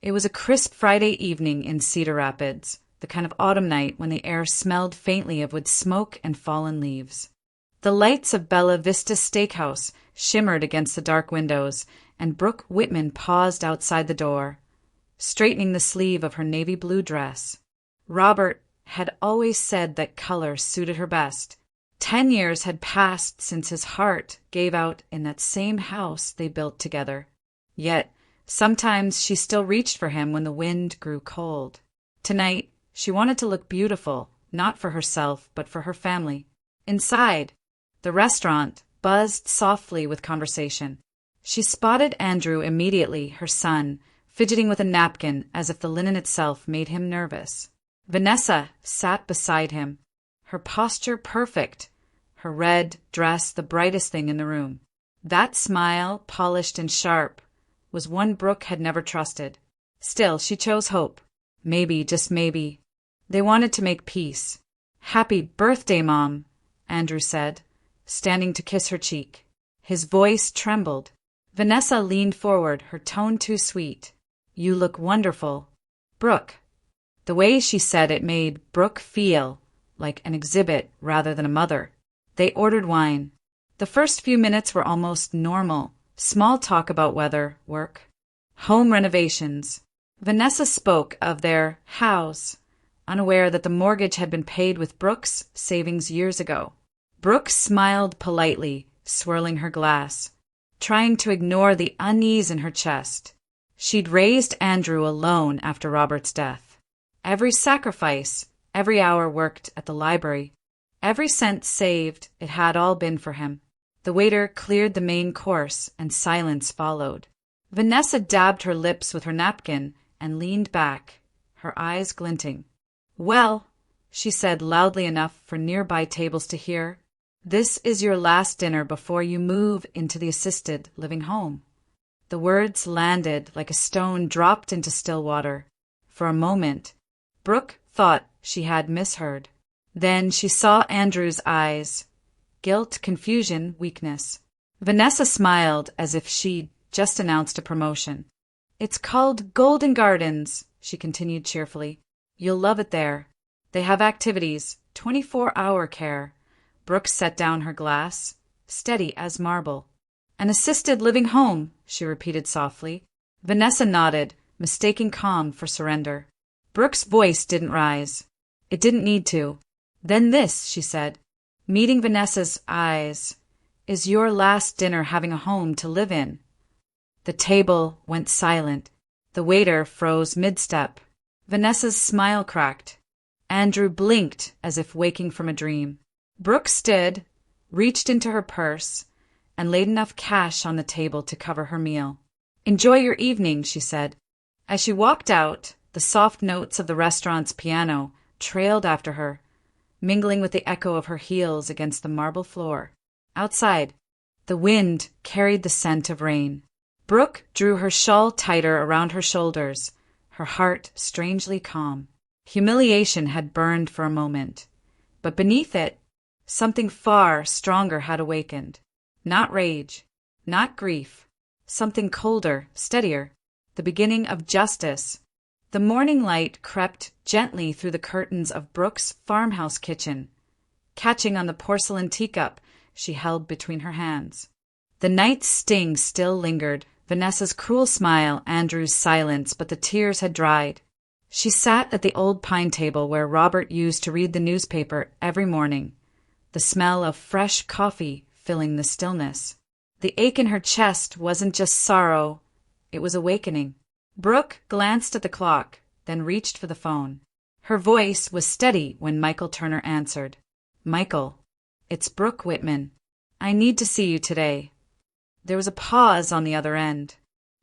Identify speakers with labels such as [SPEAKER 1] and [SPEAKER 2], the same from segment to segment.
[SPEAKER 1] It was a crisp Friday evening in Cedar Rapids, the kind of autumn night when the air smelled faintly of wood smoke and fallen leaves. The lights of Bella Vista Steakhouse shimmered against the dark windows, and Brooke Whitman paused outside the door, straightening the sleeve of her navy blue dress. Robert had always said that color suited her best. 10 years had passed since his heart gave out in that same house they built together. Yet, sometimes she still reached for him when the wind grew cold. Tonight, she wanted to look beautiful, not for herself, but for her family. Inside, the restaurant buzzed softly with conversation. She spotted Andrew immediately, her son, fidgeting with a napkin as if the linen itself made him nervous. Vanessa sat beside him, her posture perfect, her red dress the brightest thing in the room. That smile, polished and sharp, was one Brooke had never trusted. Still, she chose hope. Maybe, just maybe, they wanted to make peace. "Happy birthday, Mom," Andrew said, standing to kiss her cheek. His voice trembled. Vanessa leaned forward, her tone too sweet. "You look wonderful, Brooke." The way she said it made Brooke feel like an exhibit rather than a mother. They ordered wine. The first few minutes were almost normal. Small talk about weather, work, home renovations. Vanessa spoke of their house, unaware that the mortgage had been paid with Brooke's savings years ago. Brooke smiled politely, swirling her glass, trying to ignore the unease in her chest. She'd raised Andrew alone after Robert's death. Every sacrifice, every hour worked at the library, every cent saved, it had all been for him. The waiter cleared the main course, and silence followed. Vanessa dabbed her lips with her napkin and leaned back, her eyes glinting. "Well," she said loudly enough for nearby tables to hear, "this is your last dinner before you move into the assisted living home." The words landed like a stone dropped into still water. For a moment, Brooke thought she had misheard. Then she saw Andrew's eyes. Guilt, confusion, weakness. Vanessa smiled as if she'd just announced a promotion. "It's called Golden Gardens," she continued cheerfully. "You'll love it there. They have activities, 24-hour care." Brooke set down her glass, steady as marble. "An assisted living home," she repeated softly. Vanessa nodded, mistaking calm for surrender. Brooke's voice didn't rise. It didn't need to. "Then this," she said, meeting Vanessa's eyes, "is your last dinner having a home to live in." The table went silent. The waiter froze mid-step. Vanessa's smile cracked. Andrew blinked as if waking from a dream. Brooke stood, reached into her purse, and laid enough cash on the table to cover her meal. "Enjoy your evening," she said. As she walked out, the soft notes of the restaurant's piano trailed after her, mingling with the echo of her heels against the marble floor. Outside, the wind carried the scent of rain. Brooke drew her shawl tighter around her shoulders, her heart strangely calm. Humiliation had burned for a moment, but beneath it, something far stronger had awakened. Not rage, not grief, something colder, steadier, the beginning of justice. The morning light crept gently through the curtains of Brooke's farmhouse kitchen, catching on the porcelain teacup she held between her hands. The night's sting still lingered, Vanessa's cruel smile, Andrew's silence, but the tears had dried. She sat at the old pine table where Robert used to read the newspaper every morning, the smell of fresh coffee filling the stillness. The ache in her chest wasn't just sorrow, it was awakening. Brooke glanced at the clock, then reached for the phone. Her voice was steady when Michael Turner answered. "Michael, it's Brooke Whitman. I need to see you today." There was a pause on the other end.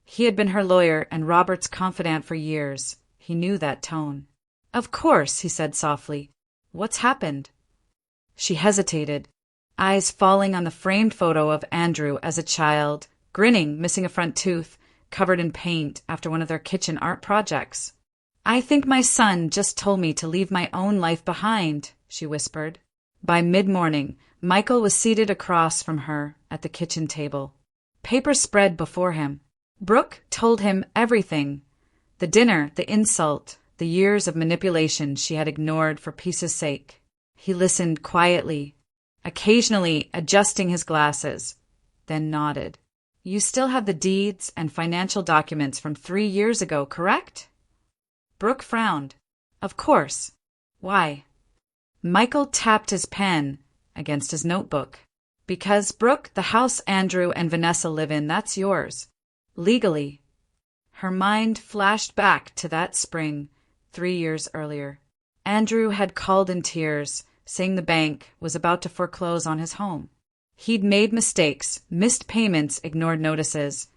[SPEAKER 1] He had been her lawyer and Robert's confidant for years. He knew that tone. "Of course," he said softly. "What's happened?" She hesitated, eyes falling on the framed photo of Andrew as a child, grinning, missing a front tooth, covered in paint after one of their kitchen art projects. "I think my son just told me to leave my own life behind," she whispered. By mid-morning, Michael was seated across from her at the kitchen table, paper spread before him. Brooke told him everything, The dinner, the insult, the years of manipulation she had ignored for peace's sake. He listened quietly, occasionally adjusting his glasses, then nodded. You still have the deeds and financial documents from 3 years ago, correct? Brooke frowned. Of course. Why? Michael tapped his pen against his notebook. Because, Brooke, the house Andrew and Vanessa live in, that's yours. Legally. Her mind flashed back to that spring, 3 years earlier. Andrew had called in tears, saying the bank was about to foreclose on his home. He'd made mistakes, missed payments, ignored notices,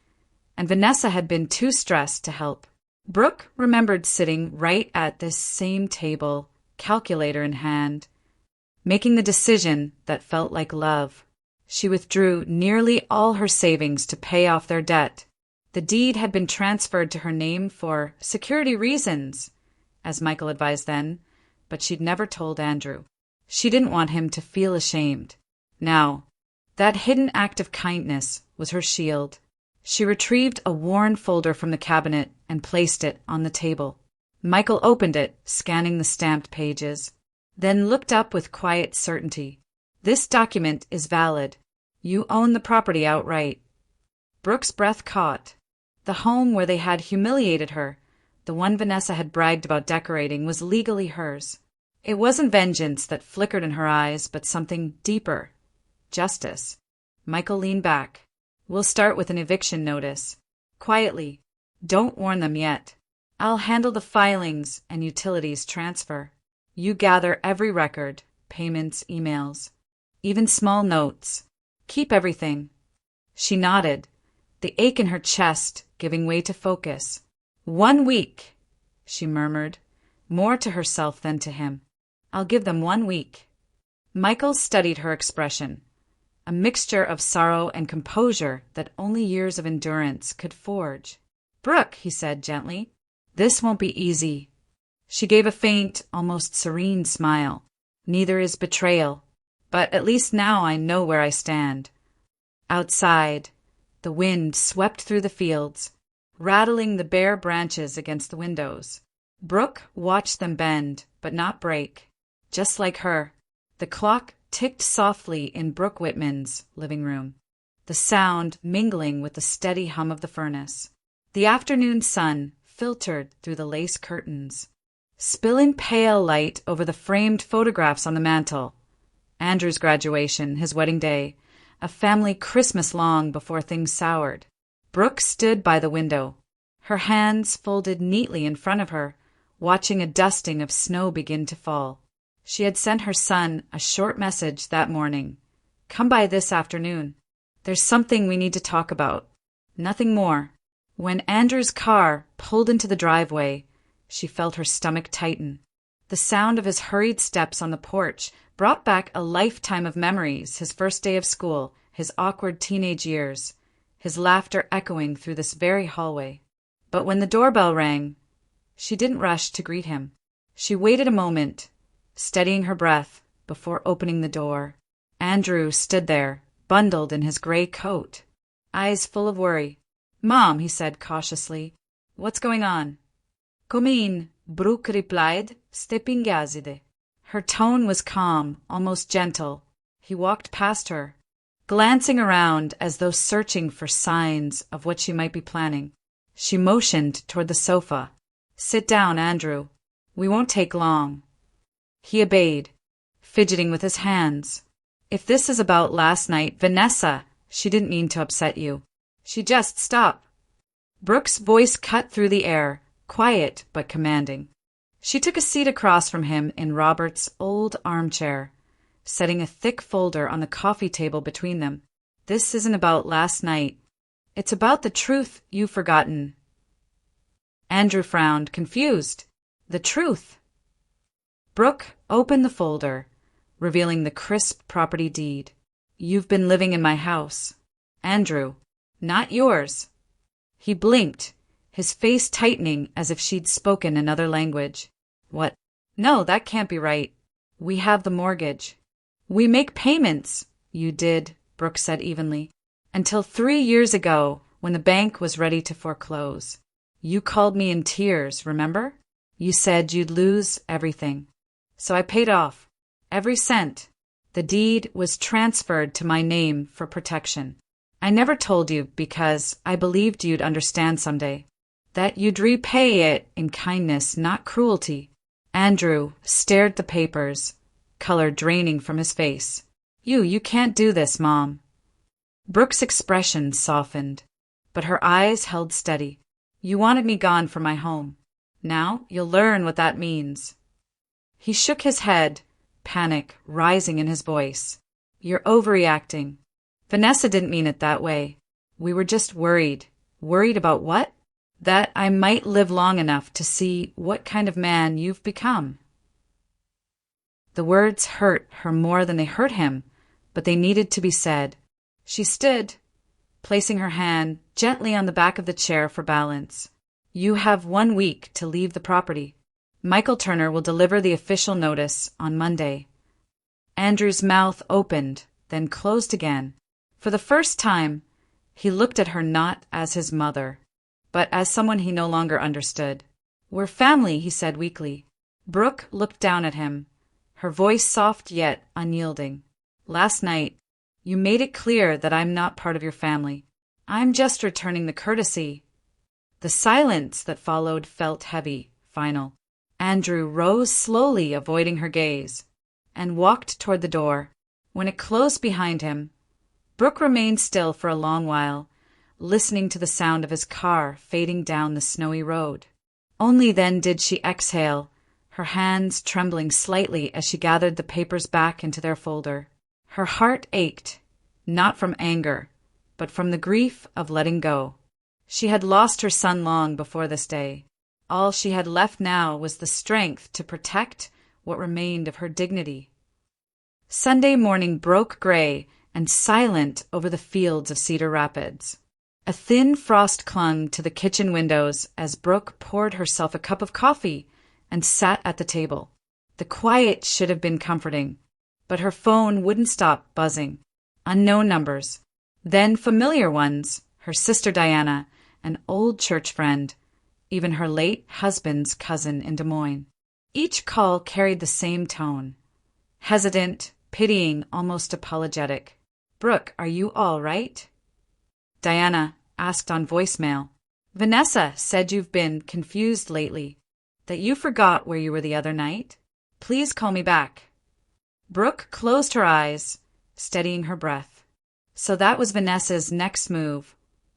[SPEAKER 1] and Vanessa had been too stressed to help. Brooke remembered sitting right at this same table, calculator in hand, making the decision that felt like love. She withdrew nearly all her savings to pay off their debt. The deed had been transferred to her name for security reasons, as Michael advised then, but she'd never told Andrew. She didn't want him to feel ashamed. Now, that hidden act of kindness was her shield. She retrieved a worn folder from the cabinet and placed it on the table. Michael opened it, scanning the stamped pages, then looked up with quiet certainty. This document is valid. You own the property outright. Brooke's breath caught. The home where they had humiliated her, the one Vanessa had bragged about decorating, was legally hers. It wasn't vengeance that flickered in her eyes, but something deeper. Justice. Michael leaned back. We'll start with an eviction notice. Quietly. Don't warn them yet. I'll handle the filings and utilities transfer. You gather every record, payments, emails, even small notes. Keep everything. She nodded, the ache in her chest giving way to focus. 1 week, she murmured, more to herself than to him. I'll give them 1 week. Michael studied her expression, a mixture of sorrow and composure that only years of endurance could forge. Brooke, he said gently, this won't be easy. She gave a faint, almost serene smile. Neither is betrayal, but at least now I know where I stand. Outside, the wind swept through the fields, rattling the bare branches against the windows. Brooke watched them bend, but not break. Just like her, the clock ticked softly in Brooke Whitman's living room, the sound mingling with the steady hum of the furnace. The afternoon sun filtered through the lace curtains, spilling pale light over the framed photographs on the mantel. Andrew's graduation, his wedding day, a family Christmas long before things soured. Brooke stood by the window, her hands folded neatly in front of her, watching a dusting of snow begin to fall. She had sent her son a short message that morning. Come by this afternoon. There's something we need to talk about. Nothing more. When Andrew's car pulled into the driveway, she felt her stomach tighten. The sound of his hurried steps on the porch brought back a lifetime of memories, his first day of school, his awkward teenage years, his laughter echoing through this very hallway. But when the doorbell rang, she didn't rush to greet him. She waited a moment, steadying her breath, before opening the door. Andrew stood there, bundled in his gray coat, eyes full of worry. Mom, he said cautiously, what's going on? Come in, Brooke replied, stepping gazide. Her tone was calm, almost gentle. He walked past her, glancing around as though searching for signs of what she might be planning. She motioned toward the sofa. Sit down, Andrew. We won't take long. He obeyed, fidgeting with his hands. If this is about last night, Vanessa, she didn't mean to upset you. She just stop. Brooke's voice cut through the air, quiet but commanding. She took a seat across from him in Robert's old armchair, setting a thick folder on the coffee table between them. This isn't about last night. It's about the truth you've forgotten. Andrew frowned, confused. The truth. Brooke opened the folder, revealing the crisp property deed. You've been living in my house. Andrew, not yours. He blinked, his face tightening as if she'd spoken another language. What? No, that can't be right. We have the mortgage. We make payments. You did, Brooke said evenly. Until 3 years ago, when the bank was ready to foreclose. You called me in tears, remember? You said you'd lose everything. So I paid off. Every cent. The deed was transferred to my name for protection. I never told you because I believed you'd understand someday. That you'd repay it in kindness, not cruelty. Andrew stared at the papers, color draining from his face. You can't do this, Mom. Brooke's expression softened, but her eyes held steady. You wanted me gone from my home. Now you'll learn what that means. He shook his head, panic rising in his voice. You're overreacting. Vanessa didn't mean it that way. We were just worried. Worried about what? That I might live long enough to see what kind of man you've become. The words hurt her more than they hurt him, but they needed to be said. She stood, placing her hand gently on the back of the chair for balance. You have 1 week to leave the property. Michael Turner will deliver the official notice on Monday. Andrew's mouth opened, then closed again. For the first time, he looked at her not as his mother, but as someone he no longer understood. We're family, he said weakly. Brooke looked down at him, her voice soft yet unyielding. Last night, you made it clear that I'm not part of your family. I'm just returning the courtesy. The silence that followed felt heavy, final. Andrew rose slowly, avoiding her gaze, and walked toward the door. When it closed behind him, Brooke remained still for a long while, listening to the sound of his car fading down the snowy road. Only then did she exhale, her hands trembling slightly as she gathered the papers back into their folder. Her heart ached, not from anger, but from the grief of letting go. She had lost her son long before this day. All she had left now was the strength to protect what remained of her dignity. Sunday morning broke gray and silent over the fields of Cedar Rapids. A thin frost clung to the kitchen windows as Brooke poured herself a cup of coffee and sat at the table. The quiet should have been comforting, but her phone wouldn't stop buzzing. Unknown numbers, then familiar ones, her sister Diana, an old church friend, even her late husband's cousin in Des Moines. Each call carried the same tone. Hesitant, pitying, almost apologetic. Brooke, are you all right? Diana asked on voicemail. Vanessa said you've been confused lately, that you forgot where you were the other night. Please call me back. Brooke closed her eyes, steadying her breath. So that was Vanessa's next move.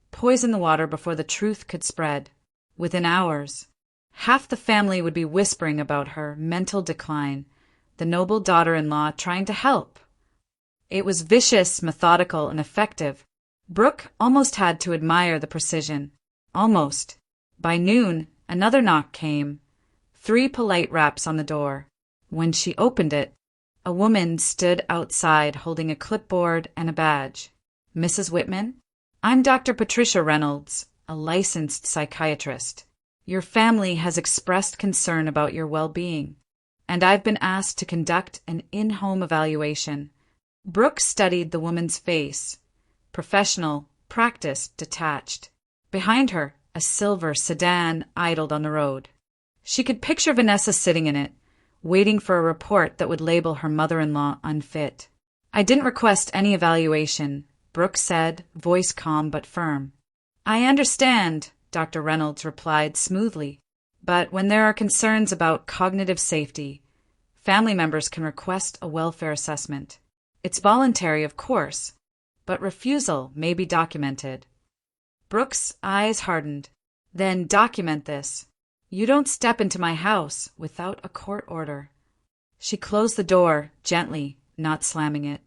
[SPEAKER 1] Poison the water before the truth could spread. Within hours, half the family would be whispering about her mental decline, the noble daughter-in-law trying to help. It was vicious, methodical, and effective. Brooke almost had to admire the precision. Almost. By noon, another knock came. 3 polite raps on the door. When she opened it, a woman stood outside holding a clipboard and a badge. Mrs. Whitman? I'm Dr. Patricia Reynolds, a licensed psychiatrist. Your family has expressed concern about your well-being, and I've been asked to conduct an in-home evaluation. Brooke studied the woman's face. Professional, practiced, detached. Behind her, a silver sedan idled on the road. She could picture Vanessa sitting in it, waiting for a report that would label her mother-in-law unfit. I didn't request any evaluation, Brooke said, voice calm but firm. I understand, Dr. Reynolds replied smoothly, but when there are concerns about cognitive safety, family members can request a welfare assessment. It's voluntary, of course, but refusal may be documented. Brooke's eyes hardened. Then document this. You don't step into my house without a court order. She closed the door, gently, not slamming it,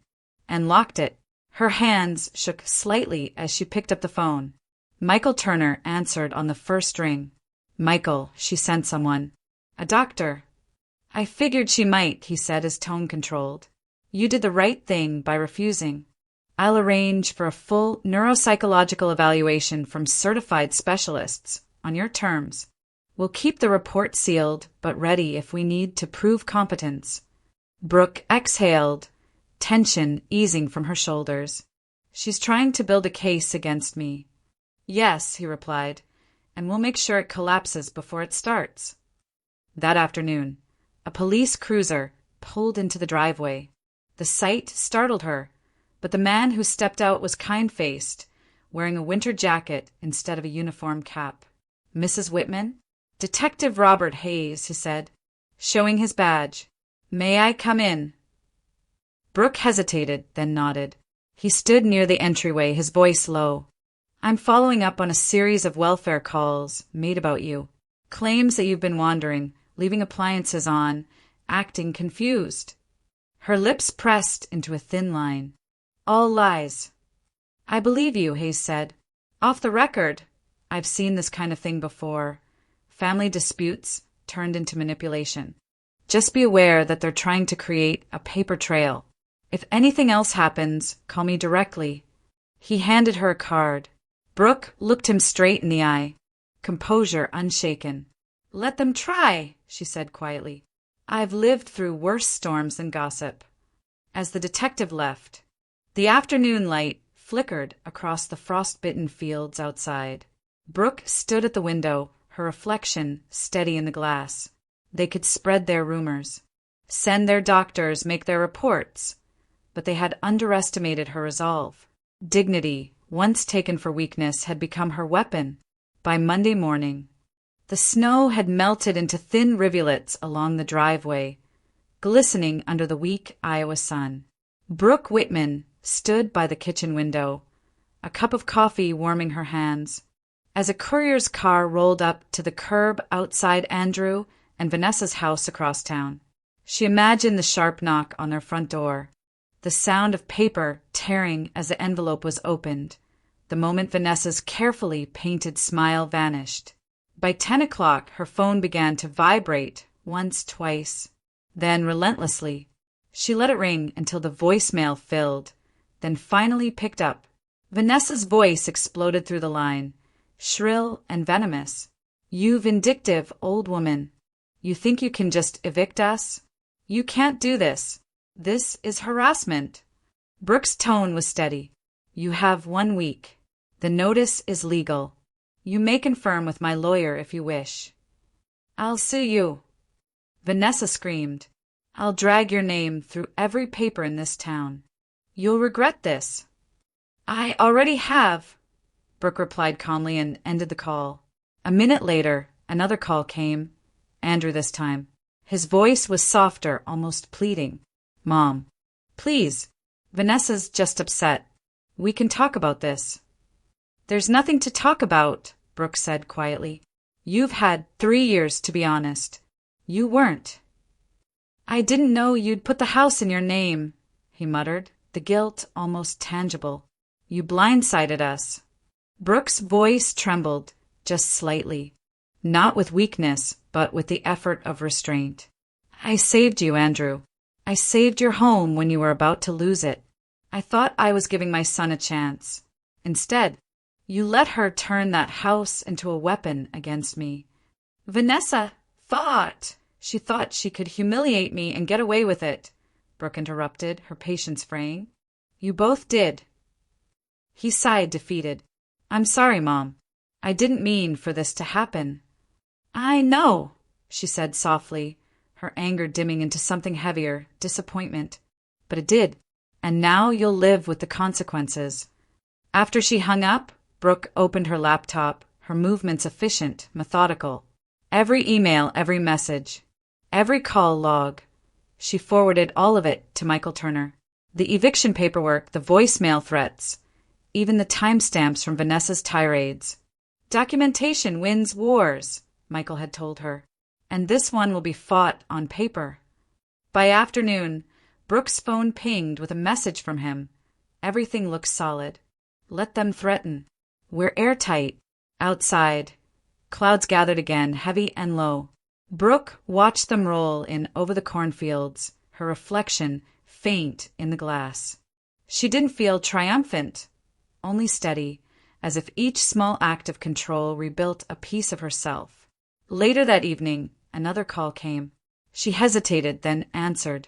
[SPEAKER 1] and locked it. Her hands shook slightly as she picked up the phone. Michael Turner answered on the first ring. Michael, she sent someone. A doctor. I figured she might, he said, his tone controlled. You did the right thing by refusing. I'll arrange for a full neuropsychological evaluation from certified specialists, on your terms. We'll keep the report sealed, but ready if we need to prove competence. Brooke exhaled, tension easing from her shoulders. She's trying to build a case against me. Yes, he replied, and we'll make sure it collapses before it starts. That afternoon, a police cruiser pulled into the driveway. The sight startled her, but the man who stepped out was kind-faced, wearing a winter jacket instead of a uniform cap. "Mrs. Whitman?" "Detective Robert Hayes," he said, showing his badge. "May I come in?" Brooke hesitated, then nodded. He stood near the entryway, his voice low. "I'm following up on a series of welfare calls made about you. Claims that you've been wandering, leaving appliances on, acting confused." Her lips pressed into a thin line. "All lies." "I believe you," Hayes said. "Off the record, I've seen this kind of thing before. Family disputes turned into manipulation. Just be aware that they're trying to create a paper trail. If anything else happens, call me directly." He handed her a card. Brooke looked him straight in the eye, composure unshaken. "Let them try," she said quietly. "I've lived through worse storms than gossip." As the detective left, the afternoon light flickered across the frost-bitten fields outside. Brooke stood at the window, her reflection steady in the glass. They could spread their rumors, send their doctors, make their reports, but they had underestimated her resolve. Dignity, once taken for weakness, had become her weapon. By Monday morning, the snow had melted into thin rivulets along the driveway, glistening under the weak Iowa sun. Brooke Whitman stood by the kitchen window, a cup of coffee warming her hands. As a courier's car rolled up to the curb outside Andrew and Vanessa's house across town, she imagined the sharp knock on their front door, the sound of paper tearing as the envelope was opened, the moment Vanessa's carefully painted smile vanished. By 10 o'clock, her phone began to vibrate once, twice, then relentlessly. She let it ring until the voicemail filled, then finally picked up. Vanessa's voice exploded through the line, shrill and venomous. "You vindictive old woman. You think you can just evict us? You can't do this. This is harassment." Brooke's tone was steady. "You have 1 week. The notice is legal. You may confirm with my lawyer if you wish." "I'll sue you." Vanessa screamed. "I'll drag your name through every paper in this town. You'll regret this." "I already have," Brooke replied calmly and ended the call. A minute later, another call came. Andrew this time. His voice was softer, almost pleading. "Mom, please. Vanessa's just upset. We can talk about this." "There's nothing to talk about," Brooke said quietly. "You've had 3 years to be honest. You weren't." "I didn't know you'd put the house in your name," he muttered, the guilt almost tangible. "You blindsided us." Brooke's voice trembled, just slightly, not with weakness, but with the effort of restraint. "I saved you, Andrew. I saved your home when you were about to lose it. I thought I was giving my son a chance. Instead, you let her turn that house into a weapon against me." "Vanessa thought. She thought she could humiliate me and get away with it," Brooke interrupted, her patience fraying. "You both did." He sighed, defeated. "I'm sorry, Mom. I didn't mean for this to happen." "I know," she said softly, her anger dimming into something heavier, disappointment. "But it did, and now you'll live with the consequences." After she hung up, Brooke opened her laptop, her movements efficient, methodical. Every email, every message, every call log. She forwarded all of it to Michael Turner. The eviction paperwork, the voicemail threats, even the timestamps from Vanessa's tirades. "Documentation wins wars," Michael had told her, "and this one will be fought on paper." By afternoon, Brooke's phone pinged with a message from him. Everything looks solid. Let them threaten. We're airtight. Outside, clouds gathered again, heavy and low. Brooke watched them roll in over the cornfields, her reflection faint in the glass. She didn't feel triumphant, only steady, as if each small act of control rebuilt a piece of herself. Later that evening, another call came. She hesitated, then answered.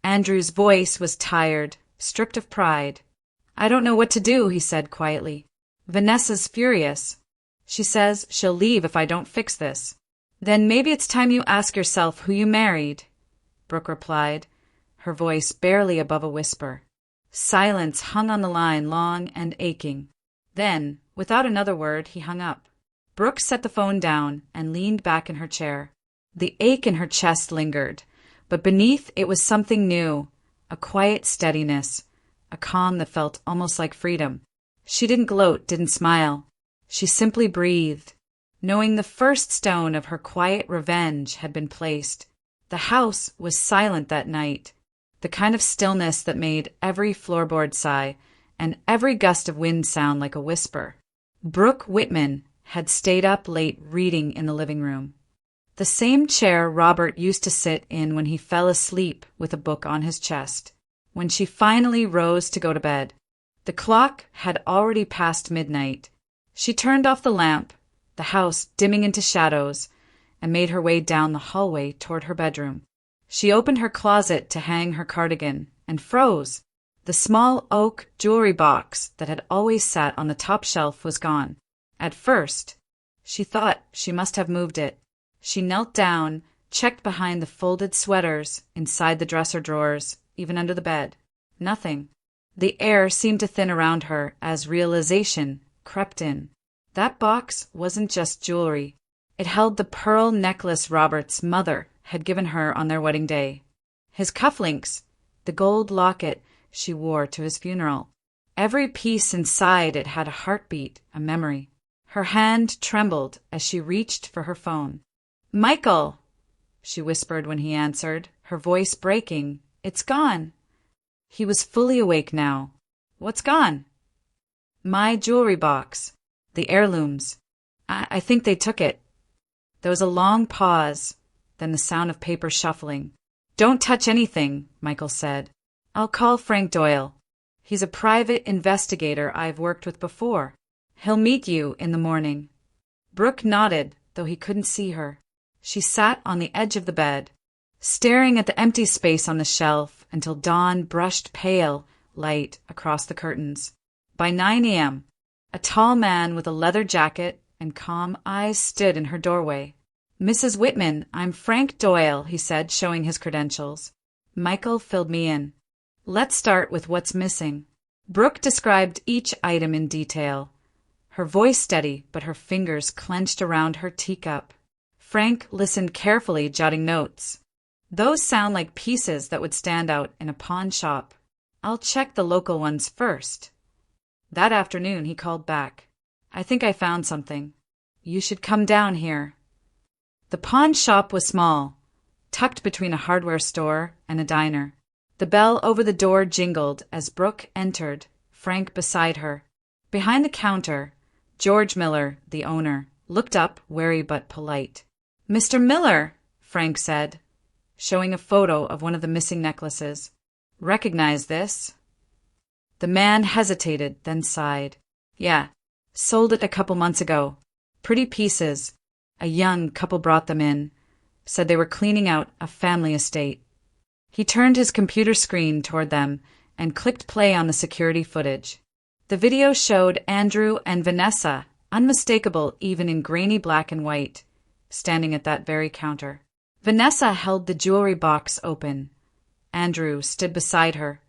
[SPEAKER 1] Andrew's voice was tired, stripped of pride. "I don't know what to do," he said quietly. "Vanessa's furious. She says she'll leave if I don't fix this. Then maybe it's time you ask yourself who you married, Brooke replied, her voice barely above a whisper. Silence hung on the line, long and aching. Then, without another word, he hung up. Brooke set the phone down and leaned back in her chair. The ache in her chest lingered, but beneath it was something new, a quiet steadiness, a calm that felt almost like freedom. She didn't gloat, didn't smile. She simply breathed, knowing the first stone of her quiet revenge had been placed. The house was silent that night, the kind of stillness that made every floorboard sigh and every gust of wind sound like a whisper. Brooke Whitman had stayed up late reading in the living room, the same chair Robert used to sit in when he fell asleep with a book on his chest. When she finally rose to go to bed, the clock had already passed midnight. She turned off the lamp, the house dimming into shadows, and made her way down the hallway toward her bedroom. She opened her closet to hang her cardigan and froze. The small oak jewelry box that had always sat on the top shelf was gone. At first, she thought she must have moved it. She knelt down, checked behind the folded sweaters, inside the dresser drawers, even under the bed. Nothing. The air seemed to thin around her as realization crept in. That box wasn't just jewelry. It held the pearl necklace Robert's mother had given her on their wedding day, his cufflinks, the gold locket she wore to his funeral. Every piece inside it had a heartbeat, a memory. Her hand trembled as she reached for her phone. "Michael," she whispered when he answered, her voice breaking. "It's gone." He was fully awake now. "What's gone?" "My jewelry box. The heirlooms. I think they took it." There was a long pause, then the sound of paper shuffling. "Don't touch anything," Michael said. "I'll call Frank Doyle. He's a private investigator I've worked with before. He'll meet you in the morning." Brooke nodded, though he couldn't see her. She sat on the edge of the bed, staring at the empty space on the shelf until dawn brushed pale light across the curtains. By 9 a.m., a tall man with a leather jacket and calm eyes stood in her doorway. "Mrs. Whitman, I'm Frank Doyle," he said, showing his credentials. Michael filled me in. "Let's start with what's missing." Brooke described each item in detail, her voice steady but her fingers clenched around her teacup. Frank listened carefully, jotting notes. "Those sound like pieces that would stand out in a pawn shop. I'll check the local ones first." That afternoon he called back. "I think I found something. You should come down here." The pawn shop was small, tucked between a hardware store and a diner. The bell over the door jingled as Brooke entered, Frank beside her. Behind the counter, George Miller, the owner, looked up, wary but polite. "Mr. Miller," Frank said, showing a photo of one of the missing necklaces. "Recognize this?" The man hesitated, then sighed. "Yeah, sold it a couple months ago. Pretty pieces. A young couple brought them in. Said they were cleaning out a family estate." He turned his computer screen toward them and clicked play on the security footage. The video showed Andrew and Vanessa, unmistakable even in grainy black and white, standing at that very counter. Vanessa held the jewelry box open. Andrew stood beside her,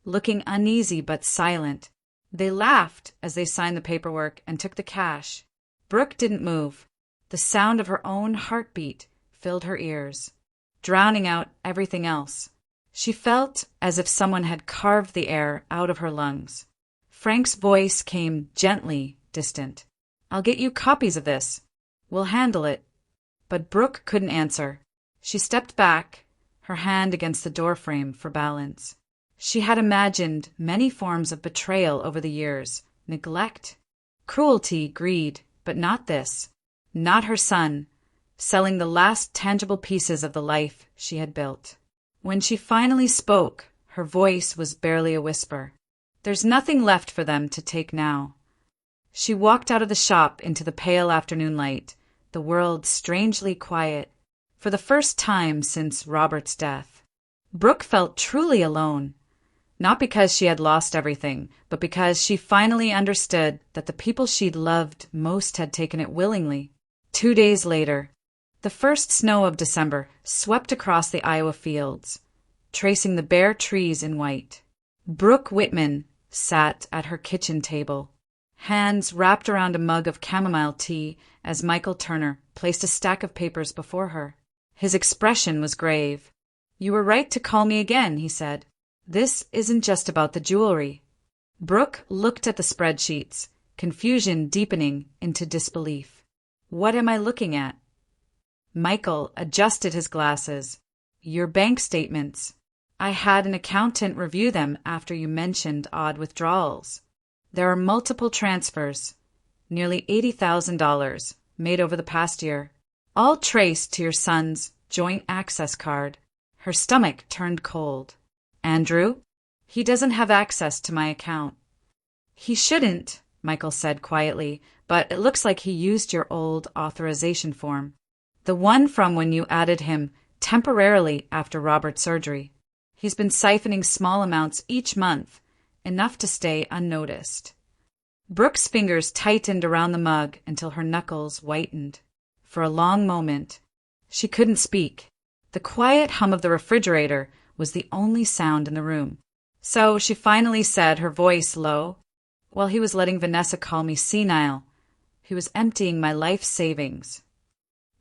[SPEAKER 1] looking uneasy but silent. They laughed as they signed the paperwork and took the cash. Brooke didn't move. The sound of her own heartbeat filled her ears, drowning out everything else. She felt as if someone had carved the air out of her lungs. Frank's voice came gently distant. "I'll get you copies of this. We'll handle it." But Brooke couldn't answer. She stepped back, her hand against the doorframe for balance. She had imagined many forms of betrayal over the years, neglect, cruelty, greed, but not this. Not her son, selling the last tangible pieces of the life she had built. When she finally spoke, her voice was barely a whisper. "There's nothing left for them to take now." She walked out of the shop into the pale afternoon light, the world strangely quiet, for the first time since Robert's death. Brooke felt truly alone. Not because she had lost everything, but because she finally understood that the people she'd loved most had taken it willingly. 2 days later, the first snow of December swept across the Iowa fields, tracing the bare trees in white. Brooke Whitman sat at her kitchen table, hands wrapped around a mug of chamomile tea as Michael Turner placed a stack of papers before her. His expression was grave. "You were right to call me again," he said. "This isn't just about the jewelry." Brooke looked at the spreadsheets, confusion deepening into disbelief. "What am I looking at?" Michael adjusted his glasses. "Your bank statements. I had an accountant review them after you mentioned odd withdrawals. There are multiple transfers, nearly $80,000, made over the past year, all traced to your son's joint access card." Her stomach turned cold. "Andrew? He doesn't have access to my account." "He shouldn't," Michael said quietly, "but it looks like he used your old authorization form. The one from when you added him temporarily after Robert's surgery. He's been siphoning small amounts each month, enough to stay unnoticed." Brooke's fingers tightened around the mug until her knuckles whitened. For a long moment, she couldn't speak. The quiet hum of the refrigerator was the only sound in the room. So she finally said, her voice low, "Well, he was letting Vanessa call me senile. He was emptying my life savings."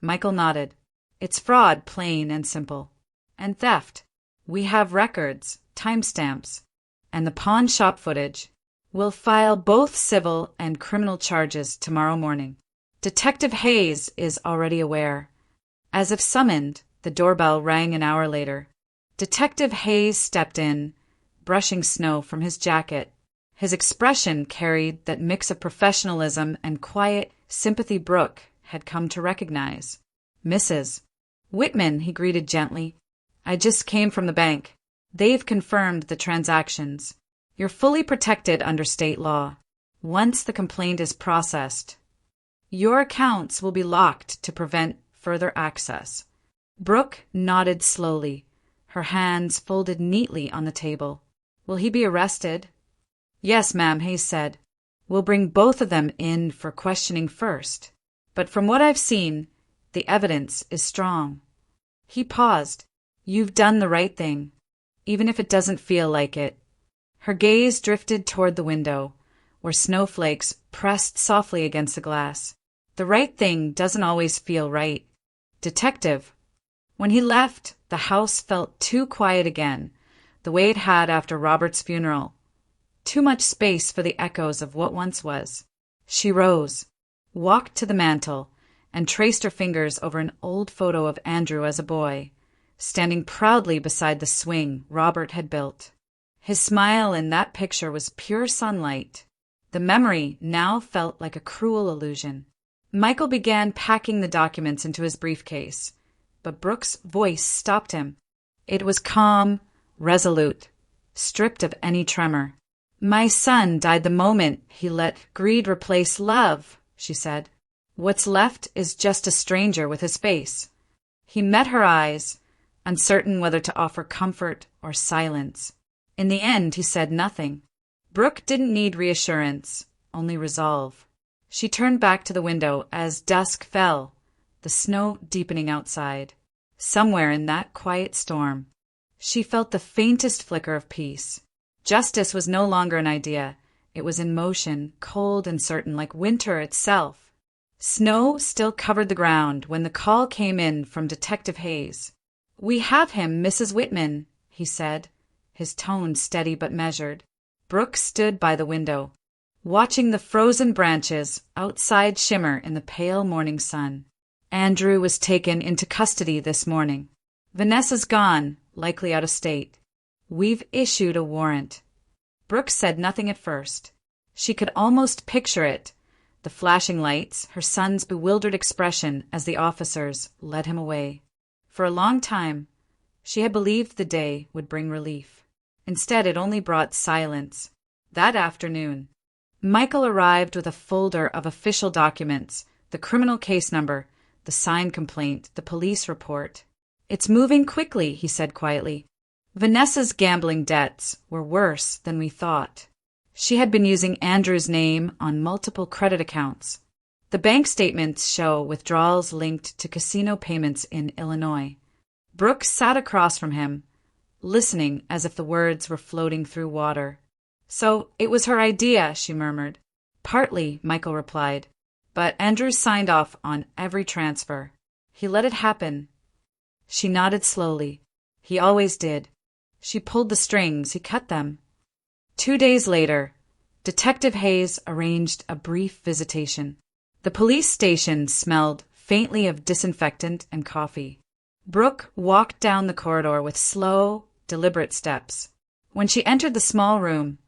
[SPEAKER 1] Michael nodded. "It's fraud, plain and simple. And theft. We have records, timestamps, and the pawn shop footage. We'll file both civil and criminal charges tomorrow morning. Detective Hayes is already aware." As if summoned, the doorbell rang an hour later. Detective Hayes stepped in, brushing snow from his jacket. His expression carried that mix of professionalism and quiet sympathy Brooke had come to recognize. "Mrs. Whitman," he greeted gently. "I just came from the bank. They've confirmed the transactions. You're fully protected under state law. Once the complaint is processed, your accounts will be locked to prevent further access." Brooke nodded slowly, her hands folded neatly on the table. "Will he be arrested?" "Yes, ma'am," Hayes said. "We'll bring both of them in for questioning first. But from what I've seen, the evidence is strong." He paused. "You've done the right thing, even if it doesn't feel like it." Her gaze drifted toward the window, where snowflakes pressed softly against the glass. "The right thing doesn't always feel right, Detective." When he left, the house felt too quiet again, the way it had after Robert's funeral. Too much space for the echoes of what once was. She rose, walked to the mantel, and traced her fingers over an old photo of Andrew as a boy, standing proudly beside the swing Robert had built. His smile in that picture was pure sunlight. The memory now felt like a cruel illusion. Michael began packing the documents into his briefcase, but Brooke's voice stopped him. It was calm, resolute, stripped of any tremor. "My son died the moment he let greed replace love," she said. "What's left is just a stranger with his face." He met her eyes, uncertain whether to offer comfort or silence. In the end, he said nothing. Brooke didn't need reassurance, only resolve. She turned back to the window as dusk fell, the snow deepening outside. Somewhere in that quiet storm, she felt the faintest flicker of peace. Justice was no longer an idea. It was in motion, cold and certain, like winter itself. Snow still covered the ground when the call came in from Detective Hayes. "We have him, Mrs. Whitman," he said, his tone steady but measured. Brooke stood by the window, watching the frozen branches outside shimmer in the pale morning sun. "Andrew was taken into custody this morning. Vanessa's gone, likely out of state. We've issued a warrant." Brooke said nothing at first. She could almost picture it, the flashing lights, her son's bewildered expression as the officers led him away. For a long time, she had believed the day would bring relief. Instead, it only brought silence. That afternoon, Michael arrived with a folder of official documents, the criminal case number, the signed complaint, the police report. "It's moving quickly," he said quietly. Vanessa's gambling debts were worse than we thought. She had been using Andrew's name on multiple credit accounts. The bank statements show withdrawals linked to casino payments in Illinois. Brooke sat across from him, listening as if the words were floating through water. "So it was her idea," she murmured. "Partly," Michael replied, "but Andrew signed off on every transfer. He let it happen." She nodded slowly. "He always did. She pulled the strings, he cut them." 2 days later, Detective Hayes arranged a brief visitation. The police station smelled faintly of disinfectant and coffee. Brooke walked down the corridor with slow, deliberate steps. When she entered the small room,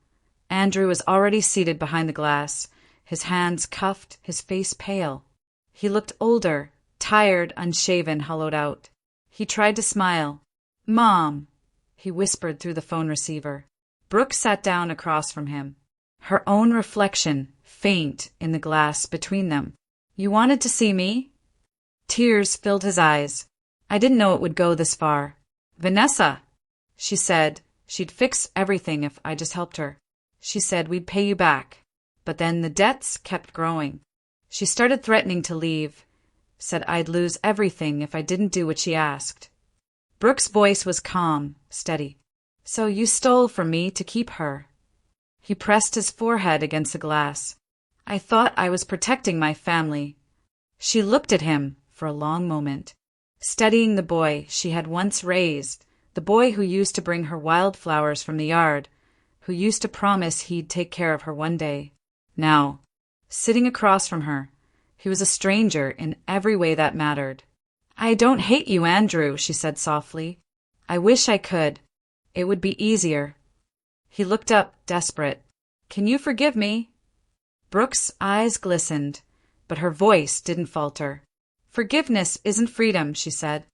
[SPEAKER 1] Andrew was already seated behind the glass, his hands cuffed, his face pale. He looked older, tired, unshaven, hollowed out. He tried to smile. "Mom," he whispered through the phone receiver. Brooke sat down across from him, her own reflection faint in the glass between them. "You wanted to see me?" Tears filled his eyes. "I didn't know it would go this far. Vanessa," she said, she'd fix everything if I just helped her. She said we'd pay you back. But then the debts kept growing. She started threatening to leave, said I'd lose everything if I didn't do what she asked. Brooke's voice was calm, steady. "So you stole from me to keep her." He pressed his forehead against the glass. "I thought I was protecting my family." She looked at him for a long moment, studying the boy she had once raised, the boy who used to bring her wildflowers from the yard, who used to promise he'd take care of her one day. Now, sitting across from her, he was a stranger in every way that mattered. "I don't hate you, Andrew," she said softly. "I wish I could. It would be easier." He looked up, desperate. "Can you forgive me?" Brooke's eyes glistened, but her voice didn't falter. "Forgiveness isn't freedom," she said.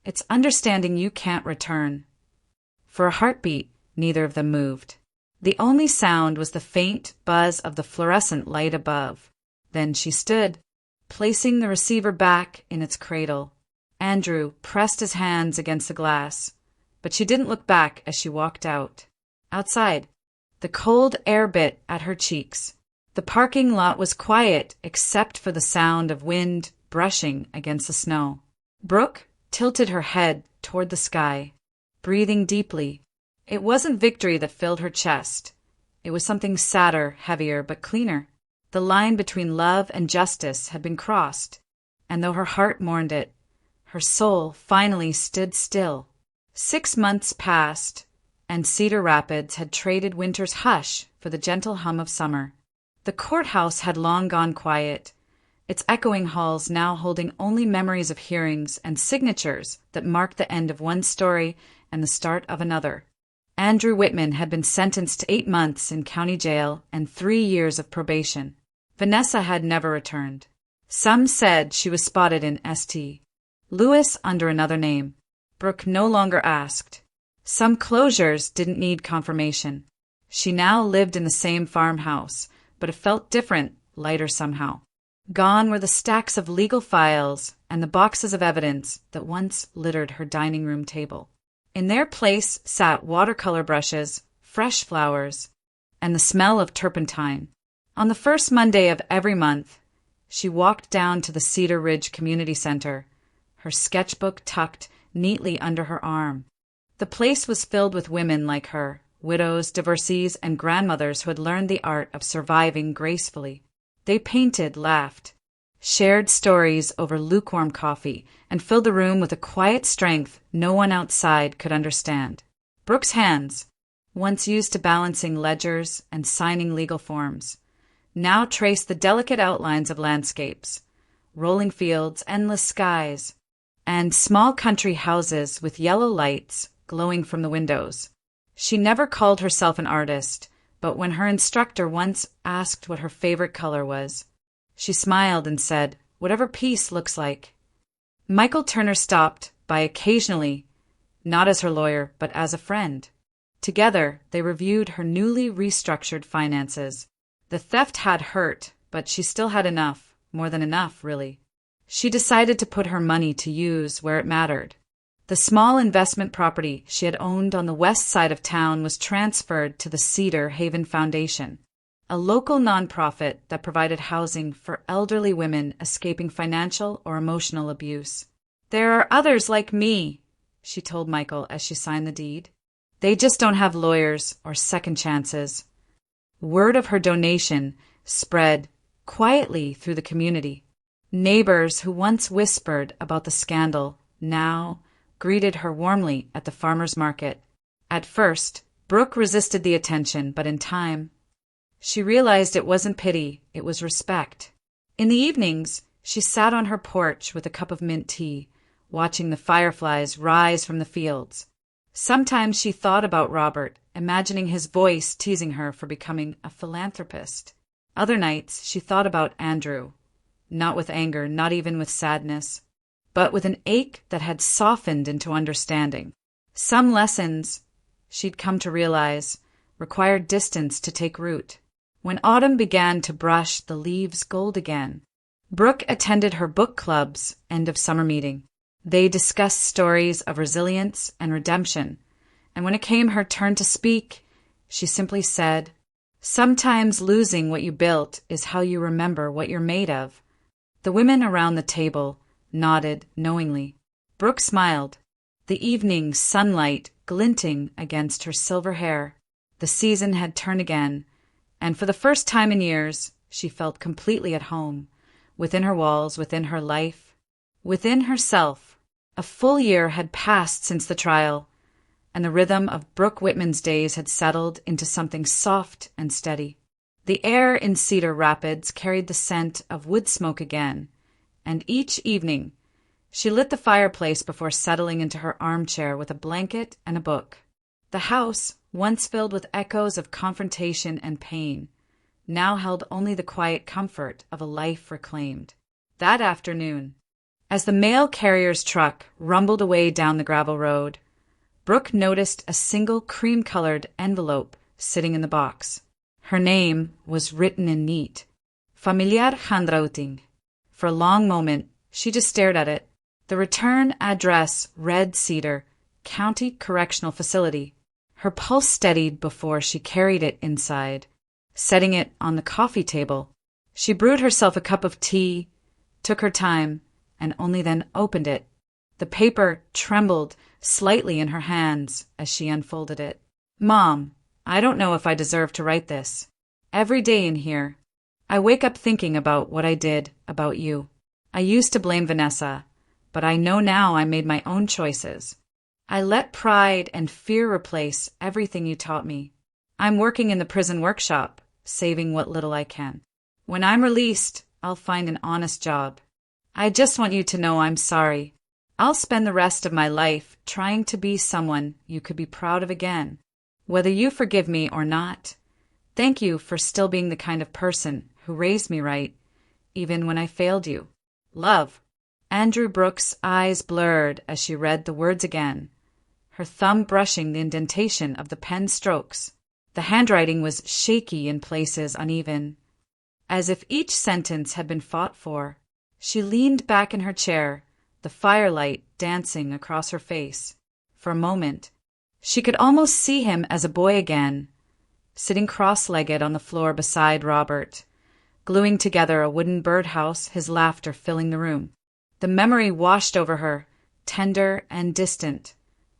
[SPEAKER 1] "It's understanding you can't return." For a heartbeat, neither of them moved. The only sound was the faint buzz of the fluorescent light above. Then she stood, placing the receiver back in its cradle. Andrew pressed his hands against the glass, but she didn't look back as she walked out. Outside, the cold air bit at her cheeks. The parking lot was quiet except for the sound of wind brushing against the snow. Brooke tilted her head toward the sky, breathing deeply. It wasn't victory that filled her chest. It was something sadder, heavier, but cleaner. The line between love and justice had been crossed, and though her heart mourned it, her soul finally stood still. 6 months passed, and Cedar Rapids had traded winter's hush for the gentle hum of summer. The courthouse had long gone quiet, its echoing halls now holding only memories of hearings and signatures that marked the end of one story and the start of another. Andrew Whitman had been sentenced to 8 months in county jail and 3 years of probation. Vanessa had never returned. Some said she was spotted in St. Louis under another name. Brooke no longer asked. Some closures didn't need confirmation. She now lived in the same farmhouse, but it felt different, lighter somehow. Gone were the stacks of legal files and the boxes of evidence that once littered her dining room table. In their place sat watercolor brushes, fresh flowers, and the smell of turpentine. On the first Monday of every month, she walked down to the Cedar Ridge Community Center, her sketchbook tucked neatly under her arm. The place was filled with women like her, widows, divorcees, and grandmothers who had learned the art of surviving gracefully. They painted, laughed, shared stories over lukewarm coffee, and filled the room with a quiet strength no one outside could understand. Brooke's hands, once used to balancing ledgers and signing legal forms, now traced the delicate outlines of landscapes, rolling fields, endless skies, and small country houses with yellow lights glowing from the windows. She never called herself an artist, but when her instructor once asked what her favorite color was, she smiled and said, "Whatever peace looks like." Michael Turner stopped by occasionally, not as her lawyer, but as a friend. Together, they reviewed her newly restructured finances. The theft had hurt, but she still had enough, more than enough, really. She decided to put her money to use where it mattered. The small investment property she had owned on the west side of town was transferred to the Cedar Haven Foundation, a local nonprofit that provided housing for elderly women escaping financial or emotional abuse. "There are others like me," she told Michael as she signed the deed. "They just don't have lawyers or second chances." Word of her donation spread quietly through the community. Neighbors who once whispered about the scandal now greeted her warmly at the farmer's market. At first, Brooke resisted the attention, but in time, she realized it wasn't pity, it was respect. In the evenings, she sat on her porch with a cup of mint tea, watching the fireflies rise from the fields. Sometimes she thought about Robert, imagining his voice teasing her for becoming a philanthropist. Other nights, she thought about Andrew, not with anger, not even with sadness, but with an ache that had softened into understanding. Some lessons, she'd come to realize, required distance to take root. When autumn began to brush the leaves gold again, Brooke attended her book club's end-of-summer meeting. They discussed stories of resilience and redemption, and when it came her turn to speak, she simply said, "Sometimes losing what you built is how you remember what you're made of." The women around the table nodded knowingly. Brooke smiled, the evening sunlight glinting against her silver hair. The season had turned again, and for the first time in years, she felt completely at home, within her walls, within her life, within herself. A full year had passed since the trial, and the rhythm of Brooke Whitman's days had settled into something soft and steady. The air in Cedar Rapids carried the scent of wood smoke again, and each evening she lit the fireplace before settling into her armchair with a blanket and a book. The house, once filled with echoes of confrontation and pain, now held only the quiet comfort of a life reclaimed. That afternoon, as the mail carrier's truck rumbled away down the gravel road, Brooke noticed a single cream-colored envelope sitting in the box. Her name was written in neat, familiar handwriting. For a long moment, she just stared at it. The return address read Cedar, County Correctional Facility. Her pulse steadied before she carried it inside. Setting it on the coffee table, she brewed herself a cup of tea, took her time, and only then opened it. The paper trembled slightly in her hands as she unfolded it. "Mom, I don't know if I deserve to write this. Every day in here, I wake up thinking about what I did, about you. I used to blame Vanessa, but I know now I made my own choices. I let pride and fear replace everything you taught me. I'm working in the prison workshop, saving what little I can. When I'm released, I'll find an honest job. I just want you to know I'm sorry. I'll spend the rest of my life trying to be someone you could be proud of again. Whether you forgive me or not, thank you for still being the kind of person who raised me right, even when I failed you. Love." Andrew Brooke's eyes blurred as she read the words again, her thumb brushing the indentation of the pen strokes. The handwriting was shaky in places, uneven, as if each sentence had been fought for. She leaned back in her chair, the firelight dancing across her face. For a moment, she could almost see him as a boy again, sitting cross-legged on the floor beside Robert, gluing together a wooden birdhouse, his laughter filling the room. The memory washed over her, tender and distant,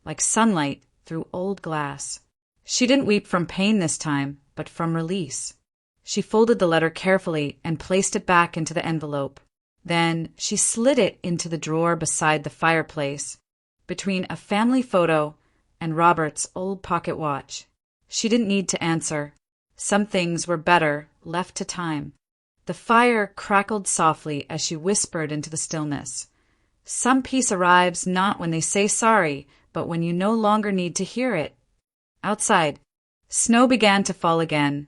[SPEAKER 1] like sunlight through old glass. She didn't weep from pain this time, but from release. She folded the letter carefully and placed it back into the envelope. Then she slid it into the drawer beside the fireplace, between a family photo and Robert's old pocket watch. She didn't need to answer. Some things were better left to time. The fire crackled softly as she whispered into the stillness. Some peace arrives not when they say sorry, but when you no longer need to hear it. Outside, snow began to fall again,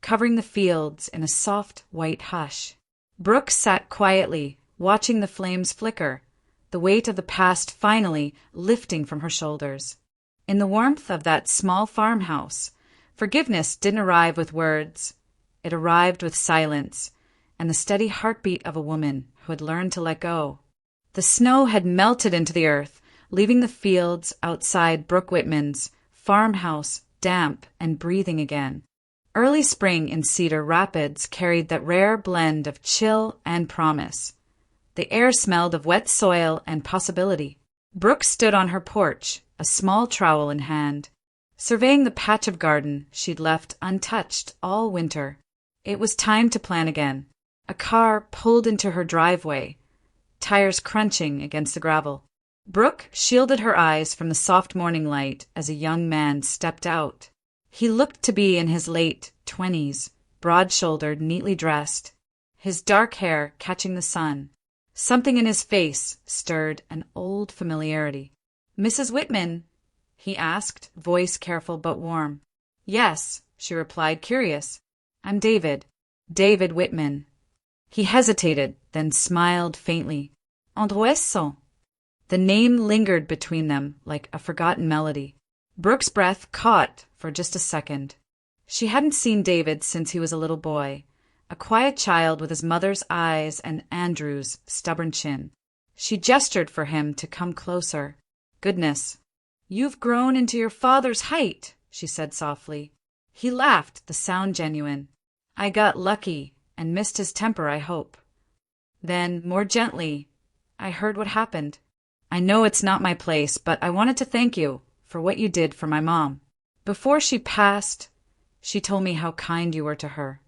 [SPEAKER 1] covering the fields in a soft white hush. Brooke sat quietly, watching the flames flicker, the weight of the past finally lifting from her shoulders. In the warmth of that small farmhouse, forgiveness didn't arrive with words. It arrived with silence and the steady heartbeat of a woman who had learned to let go. The snow had melted into the earth, leaving the fields outside Brooke Whitman's farmhouse damp and breathing again. Early spring in Cedar Rapids carried that rare blend of chill and promise. The air smelled of wet soil and possibility. Brooke stood on her porch, a small trowel in hand, surveying the patch of garden she'd left untouched all winter. It was time to plan again. A car pulled into her driveway, tires crunching against the gravel. Brooke shielded her eyes from the soft morning light as a young man stepped out. He looked to be in his late 20s, broad-shouldered, neatly dressed, his dark hair catching the sun. Something in his face stirred an old familiarity. "Mrs. Whitman?" he asked, voice careful but warm. "Yes," she replied, curious. "I'm David Whitman." He hesitated, then smiled faintly. "Andresso." The name lingered between them like a forgotten melody. Brooke's breath caught for just a second. She hadn't seen David since he was a little boy, a quiet child with his mother's eyes and Andrew's stubborn chin. She gestured for him to come closer. "Goodness, you've grown into your father's height," she said softly. He laughed, the sound genuine. "I got lucky and missed his temper, I hope." Then, more gently, "I heard what happened. I know it's not my place, but I wanted to thank you for what you did for my mom. Before she passed, she told me how kind you were to her.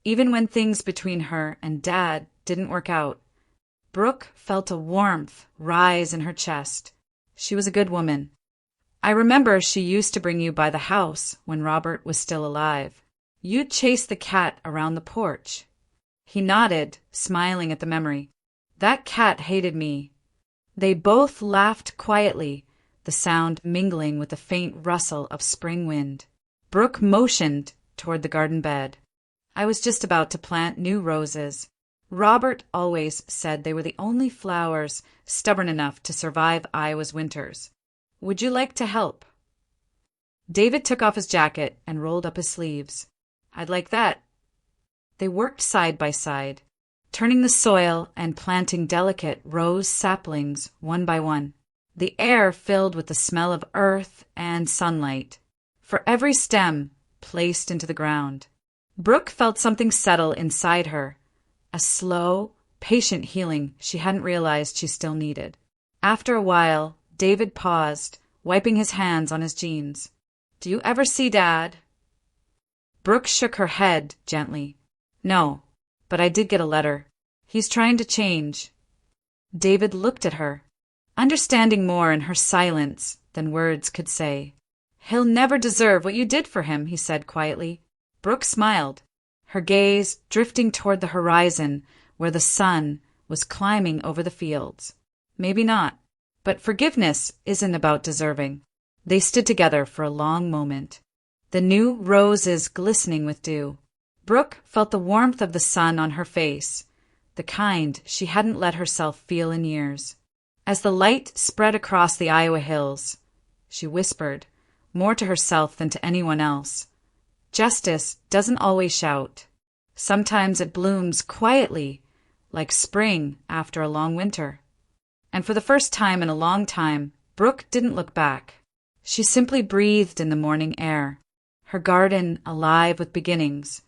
[SPEAKER 1] Even when things between her and Dad didn't work out." Brooke felt a warmth rise in her chest. She was a good woman. "I remember she used to bring you by the house when Robert was still alive. You'd chase the cat around the porch." He nodded, smiling at the memory. "That cat hated me." They both laughed quietly, the sound mingling with the faint rustle of spring wind. Brooke motioned toward the garden bed. "I was just about to plant new roses. Robert always said they were the only flowers stubborn enough to survive Iowa's winters. Would you like to help?" David took off his jacket and rolled up his sleeves. "I'd like that." They worked side by side, turning the soil and planting delicate rose saplings one by one. The air filled with the smell of earth and sunlight, for every stem placed into the ground. Brooke felt something settle inside her, a slow, patient healing she hadn't realized she still needed. After a while, David paused, wiping his hands on his jeans. "Do you ever see Dad?" Brooke shook her head gently. "No, but I did get a letter. He's trying to change." David looked at her, understanding more in her silence than words could say. "He'll never deserve what you did for him," he said quietly. Brooke smiled, her gaze drifting toward the horizon where the sun was climbing over the fields. "Maybe not, but forgiveness isn't about deserving." They stood together for a long moment, the new roses glistening with dew. Brooke felt the warmth of the sun on her face, the kind she hadn't let herself feel in years. As the light spread across the Iowa hills, she whispered, more to herself than to anyone else, "Justice doesn't always shout. Sometimes it blooms quietly, like spring after a long winter." And for the first time in a long time, Brooke didn't look back. She simply breathed in the morning air, her garden alive with beginnings.